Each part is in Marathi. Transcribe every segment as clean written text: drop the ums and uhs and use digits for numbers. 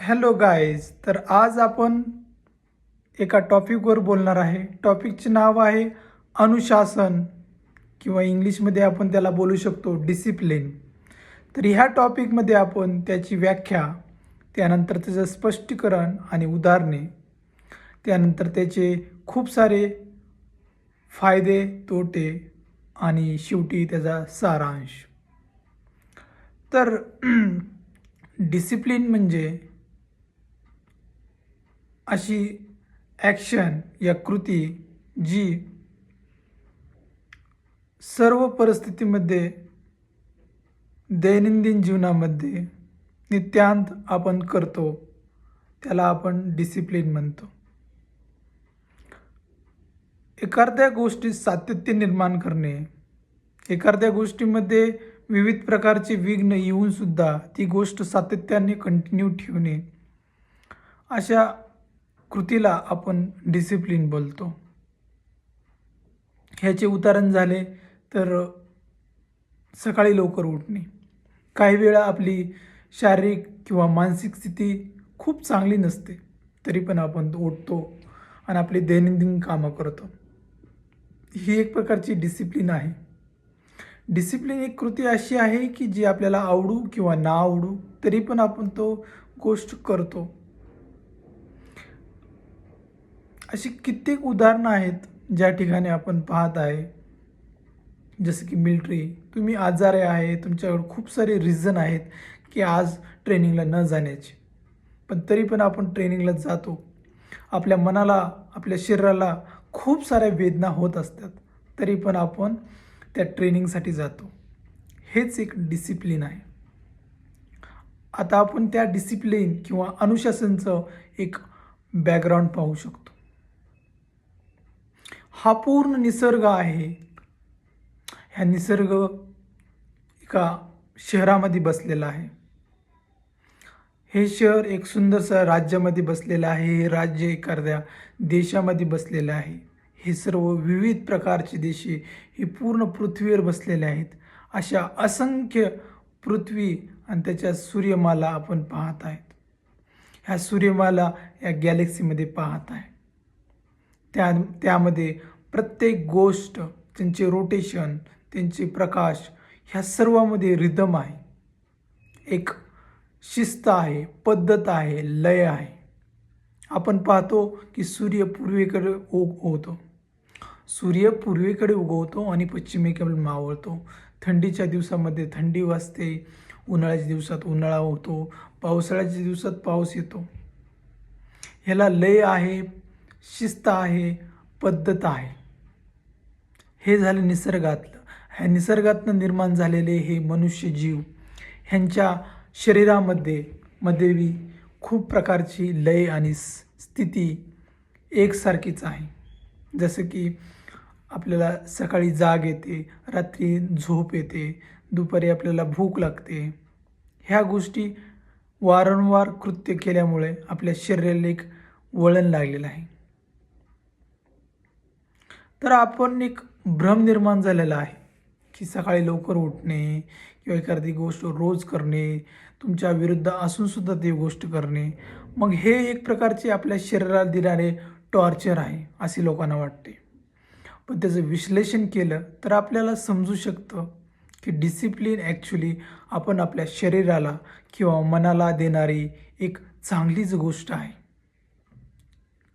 Hello guys. तर आज आपण एका टॉपिकवर बोलणार आहे. टॉपिकचे नाव आहे अनुशासन, किंवा इंग्लिशमध्ये आपण त्याला बोलू शकतो डिसिप्लिन. तर ह्या टॉपिकमध्ये आपण त्याची व्याख्या, त्यानंतर त्याचं स्पष्टीकरण आणि उदाहरणे, त्यानंतर त्याचे खूप सारे फायदे, तोटे आणि शेवटी त्याचा सारांश. तर डिसिप्लिन म्हणजे अशी ॲक्शन या कृती जी सर्व परिस्थितीमध्ये, दैनंदिन जीवनामध्ये नित्यांत आपण करतो, त्याला आपण डिसिप्लिन म्हणतो. एखाद्या गोष्टीत सातत्य निर्माण करणे, एखाद्या गोष्टीमध्ये विविध प्रकारचे विघ्न येऊन सुद्धा ती गोष्ट सातत्याने कंटिन्यू ठेवणे, अशा कृतीला आपण डिसिप्लिन बोलतो. ह्याचे उदाहरण झाले तर सकाळी लवकर उठणे. काही वेळा आपली शारीरिक किंवा मानसिक स्थिती खूप चांगली नसते, तरी पण आपण उठतो आणि आपली दैनंदिन कामं करतो. ही एक प्रकारची डिसिप्लिन आहे. डिसिप्लिन एक कृती अशी आहे की जी आपल्याला आवडू किंवा ना आवडू, तरी पण आपण तो गोष्ट करतो. अशी कित्येक उदाहरणं आहेत ज्या ठिकाणी आपण पाहत आहे. जसं की मिलिटरी, तुम्ही आजारी आहे, तुमच्याकडे खूप सारे रिझन आहेत की आज ट्रेनिंगला न जाण्याचे, पण तरी पण आपण ट्रेनिंगला जातो. आपल्या मनाला, आपल्या शरीराला खूप साऱ्या वेदना होत असतात, तरी पण आपण त्या ट्रेनिंगसाठी जातो. हेच एक डिसिप्लिन आहे. आता आपण त्या डिसिप्लिन किंवा अनुशासनचं एक बॅकग्राऊंड पाहू शकतो. हा पूर्ण निसर्ग आहे. ह्या निसर्ग एका शहरामध्ये बसलेला आहे. हे शहर एक सुंदरसं राज्यामध्ये बसलेलं आहे. हे राज्य एखाद्या देशामध्ये बसलेलं आहे. हे सर्व विविध प्रकारचे देशे हे पूर्ण पृथ्वीवर बसलेले आहेत. अशा असंख्य पृथ्वी आणि त्याच्या सूर्यमाला आपण पाहत आहेत. ह्या सूर्यमाला या गॅलेक्सीमध्ये पाहत आहे. त्यामध्ये प्रत्येक गोष्ट, त्यांचे रोटेशन, त्यांचे प्रकाश, ह्या सर्वामध्ये रिदम आहे, एक शिस्त आहे, पद्धत आहे, लय आहे. आपण पाहतो की सूर्य पूर्वेकडे उगवतो आणि पश्चिमेकडे मावळतो. थंडीच्या दिवसामध्ये थंडी वाजते, उन्हाळ्याच्या दिवसात उन्हाळा होतो, पावसाळ्याच्या दिवसात पाऊस येतो. ह्याला लय आहे, शिस्त आहे, पद्धत आहे. हे झालं निसर्गातलं. ह्या निसर्गातनं निर्माण झालेले हे मनुष्य जीव, ह्यांच्या शरीरामध्ये खूप प्रकारची लय आणि स्थिती एकसारखीच आहे. जसं की आपल्याला सकाळी जाग येते, रात्री झोप येते, दुपारी आपल्याला भूक लागते. ह्या गोष्टी वारंवार कृत्य केल्यामुळे आपल्या शरीराला एक वळण लागलेलं आहे. तर आपण एक भ्रम निर्माण झालेला आहे की सकाळी लवकर उठणे किंवा एखादी गोष्ट रोज करणे, तुमच्या विरुद्ध असून सुद्धा ती गोष्ट करणे, मग हे एक प्रकारचे आपल्या शरीराला देणारे टॉर्चर आहे असे लोकांना वाटते. पण त्याचं विश्लेषण केलं तर आपल्याला समजू शकतं की डिसिप्लिन ॲक्च्युली आपण आपल्या शरीराला किंवा मनाला देणारी एक चांगलीच गोष्ट आहे.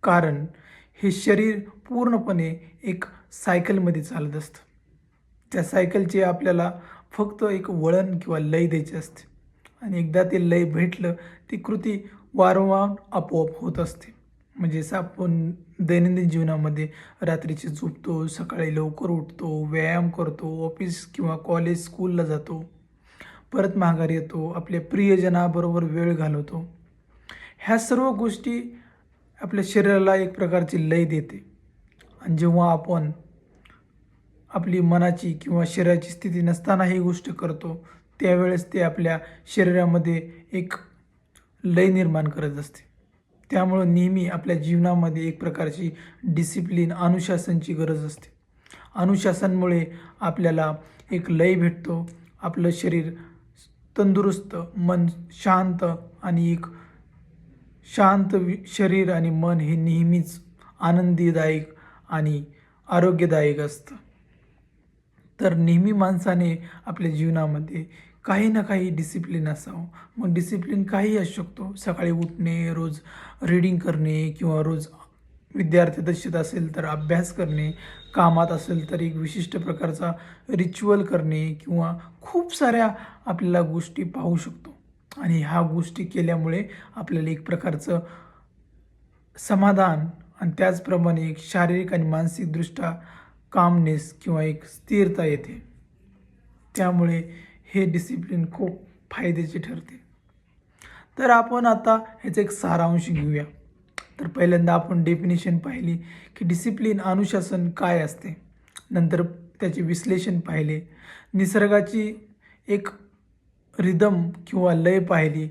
कारण हे शरीर पूर्णपणे एक सायकलमध्ये चालत असतं. त्या सायकलचे आपल्याला फक्त एक वळण किंवा लय द्यायची असते, आणि एकदा ते लय भेटलं, ती कृती वारंवार आपोआप होत असते. म्हणजे आपण दैनंदिन जीवनामध्ये रात्रीची झोपतो, सकाळी लवकर उठतो, व्यायाम करतो, ऑफिस किंवा कॉलेज स्कूलला जातो, परत माघारी येतो, आपल्या प्रियजनाबरोबर वेळ घालवतो. ह्या सर्व गोष्टी आपल्या शरीराला एक प्रकारची लय देते. आणि जेव्हा आपण आपली मनाची किंवा शरीराची स्थिती नसताना ही गोष्ट करतो, त्यावेळेस ते आपल्या शरीरामध्ये एक लय निर्माण करत असते. त्यामुळं नेहमी आपल्या जीवनामध्ये एक प्रकारची डिसिप्लिन, अनुशासनची गरज असते. अनुशासनमुळे आपल्याला एक लय भेटतो, आपलं शरीर तंदुरुस्त, मन शांत आणि एक शरीर आणि मन हे नेहमीच आनंदीदायक आणि आरोग्यदायक असतं. तर नेहमी माणसाने आपल्या जीवनामध्ये काही ना काही डिसिप्लिन असावं. मग डिसिप्लिन काहीही असू शकतो. सकाळी उठणे, रोज रीडिंग करणे किंवा रोज विद्यार्थी दशेत असेल तर अभ्यास करणे, कामात असेल तर एक विशिष्ट प्रकारचा रिच्युअल करणे किंवा खूप साऱ्या आपल्याला गोष्टी पाहू शकतो. आणि ह्या गोष्टी केल्यामुळे आपल्याला एक प्रकारचं समाधान आणि त्याचप्रमाणे एक शारीरिक आणि मानसिकदृष्ट्या कामनेस किंवा एक स्थिरता येते. त्यामुळे हे डिसिप्लिन खूप फायद्याचे ठरते. तर आपण आता ह्याचा एक सारांश घेऊया. तर पहिल्यांदा आपण डेफिनेशन पाहिली की डिसिप्लिन अनुशासन काय असते. नंतर त्याचे विश्लेषण पाहिले. निसर्गाची एक रिदम किंवा लय पाहिली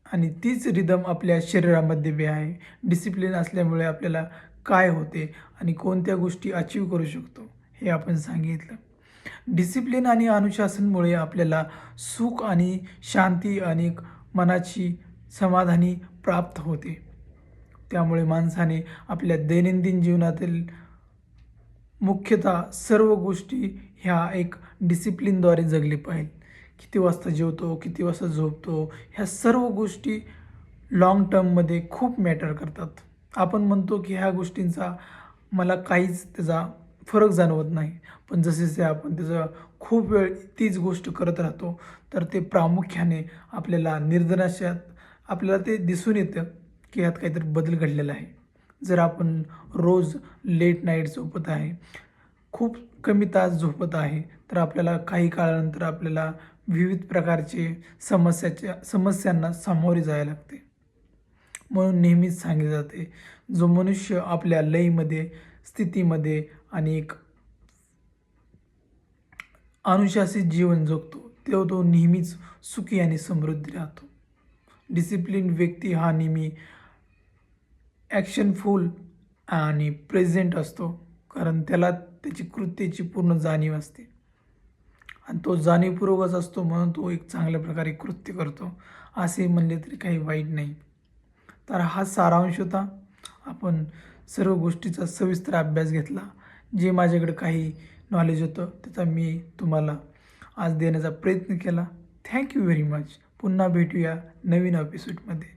आणि तीच रिदम आपल्या शरीरामध्ये बी आहे. डिसिप्लिन असल्यामुळे आपल्याला काय होते आणि कोणत्या गोष्टी अचीव करू शकतो हे आपण सांगितलं. डिसिप्लिन आणि अनुशासनमुळे आपल्याला सुख आणि शांती आणि एक मनाची समाधानी प्राप्त होते. त्यामुळे माणसाने आपल्या दैनंदिन जीवनातील मुख्यतः सर्व गोष्टी ह्या एक डिसिप्लिनद्वारे जगली पाहिजे. किती वाजता जेवतो, किती वाजता झोपतो, ह्या सर्व गोष्टी लाँग टर्ममध्ये खूप मॅटर करतात. आपण म्हणतो की ह्या गोष्टींचा मला काहीच त्याचा फरक जाणवत नाही. पण जसे आपण त्याचा खूप वेळ तीच गोष्ट करत राहतो तर ते प्रामुख्याने आपल्याला निर्दनाशात आपल्याला ते दिसून येतं की ह्यात काहीतरी बदल घडलेला आहे. जर आपण रोज लेट नाईट झोपत आहे, खूप कमी तास झोपत आहे तर आपल्याला काही काळानंतर आपल्याला विविध प्रकारचे समस्यांना सामोरे जावे लागते. म्हणून नेहमीच सांगितले जाते जो मनुष्य आपल्या लयीमध्ये, स्थितीमध्ये आणि एक अनुशासित जीवन जगतो तेव्हा तो नेहमीच सुखी आणि समृद्धी राहतो. डिसिप्लिन व्यक्ती हा नेहमी ॲक्शनफुल आणि प्रेझेंट असतो, कारण त्याला त्याची कृत्याची पूर्ण जाणीव असते आणि तो जाणीवपूर्वकच असतो म्हणून तो एक चांगल्या प्रकारे कृत्य करतो असे म्हणले तरी काही वाईट नाही. तर हा सारांश होता. आपण सर्व गोष्टीचा सविस्तर अभ्यास घेतला. जे माझ्याकडे काही नॉलेज होतं त्याचा मी तुम्हाला आज देण्याचा प्रयत्न केला. Thank you very much. पुन्हा भेटूया नवीन एपिसोडमध्ये.